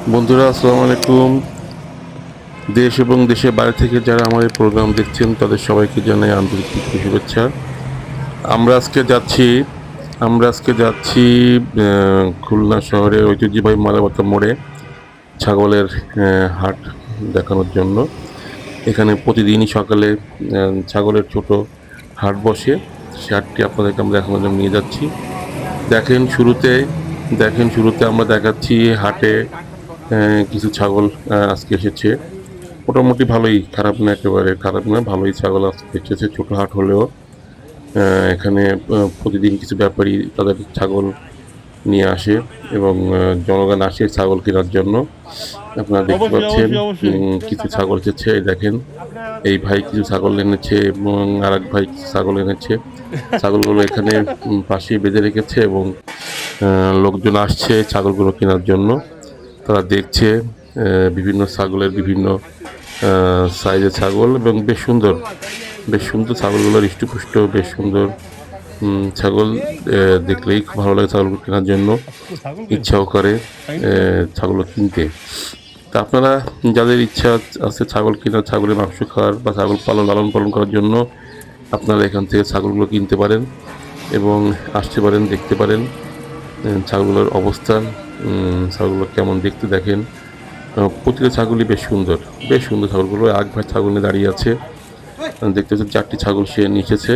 বন্ধুরা আসসালামু আলাইকুম। দেশ এবং দেশের বাইরে থেকে যারা আমার এই প্রোগ্রাম দেখছেন তাদের সবাইকে জানাই আন্তরিক প্রীতি শুভেচ্ছা। আমরা আজকে যাচ্ছি আমরা আজকে যাচ্ছি খুলনা শহরের ঐতিহ্যবাহী মালাবাতা মোড়ে ছাগলের হাট দেখানোর জন্য। এখানে প্রতিদিনই সকালে ছাগলের ছোট হাট বসে। সে হাটটি আপনাদেরকে আমরা দেখানোর জন্য নিয়ে যাচ্ছি। দেখেন শুরুতে শুরুতে আমরা দেখাচ্ছি হাটে কিছু ছাগল আজকে এসেছে। মোটামুটি ভালোই, খারাপ না, একেবারে খারাপ না, ভালোই ছাগল আজকে এসেছে। ছোট হাট হলেও এখানে প্রতিদিন কিছু ব্যাপারী তাদের ছাগল নিয়ে আসে এবং জনগণ আসে ছাগল কেনার জন্য। আপনারা দেখতে অবশ্যই, পাচ্ছেন অবশ্যই, অবশ্যই। কিছু ছাগল এসেছে। এই দেখেন, এই ভাই কিছু ছাগল এনেছে এবং আরেক ভাই কিছু ছাগল এনেছে। ছাগলগুলো এখানে পাশেই বেঁধে রেখেছে এবং লোকজন আসছে ছাগলগুলো কেনার জন্য। তারা দেখছে বিভিন্ন ছাগলের বিভিন্ন সাইজের ছাগল এবং বেশ সুন্দর ছাগলগুলো, হৃষ্টপুষ্ট, বেশ সুন্দর ছাগল। দেখলেই খুব ভালো লাগে ছাগলগুলো কেনার জন্য, ছাগল কই? ইচ্ছাও করে ছাগলগুলো কিনতে। তা আপনারা যাদের ইচ্ছা আছে ছাগল কেনার, ছাগলের মাংস খাওয়ার বা ছাগল লালন পালন করার জন্য, আপনারা এখান থেকে ছাগলগুলো কিনতে পারেন এবং আসতে পারেন, দেখতে পারেন ছাগলগুলোর অবস্থান, ছাগলগুলো কেমন দেখতে দেখেন। প্রতিটা ছাগলই বেশ সুন্দর ছাগলগুলো। এক ভাই ছাগল নিয়ে দাঁড়িয়ে আছে, দেখতে পাচ্ছেন 4টি ছাগল সে নিয়ে এসেছে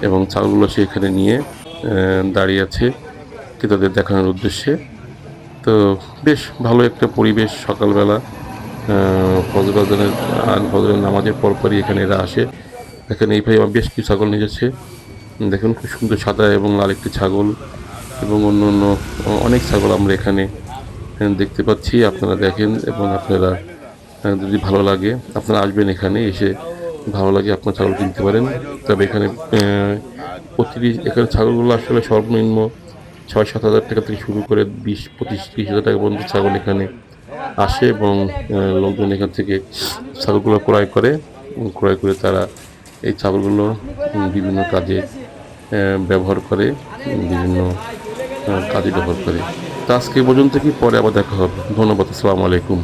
এবং ছাগলগুলো সে এখানে নিয়ে দাঁড়িয়ে আছে ক্রেতাদের দেখানোর উদ্দেশ্যে। তো বেশ ভালো একটা পরিবেশ। সকালবেলা ফজরের নামাজের পরপরই এখানে এরা আসে। এখানে এই ভাই আমার বেশ কিছু ছাগল নিয়ে এসেছে। দেখুন খুব সুন্দর সাদা এবং লাল একটি ছাগল এবং অন্য অন্য অনেক ছাগল আমরা এখানে দেখতে পাচ্ছি। আপনারা দেখেন এবং আপনারা যদি ভালো লাগে আপনারা আসবেন, এখানে এসে ভালো লাগে আপনার ছাগল কিনতে পারেন। তবে এখানে এখানে ছাগলগুলো আসলে সর্বনিম্ন 6-7 হাজার টাকা থেকে শুরু করে 20-25-30 হাজার টাকা পর্যন্ত ছাগল এখানে আসে এবং লোকজন এখান থেকে ছাগলগুলো ক্রয় করে তারা এই ছাগলগুলো বিভিন্ন কাজে ব্যবহার করে, বিভিন্ন কাজে ব্যবহার করে। তো আজকে পর্যন্ত, কি পরে আবার দেখা হবে। ধন্যবাদ, আসসালামু আলাইকুম।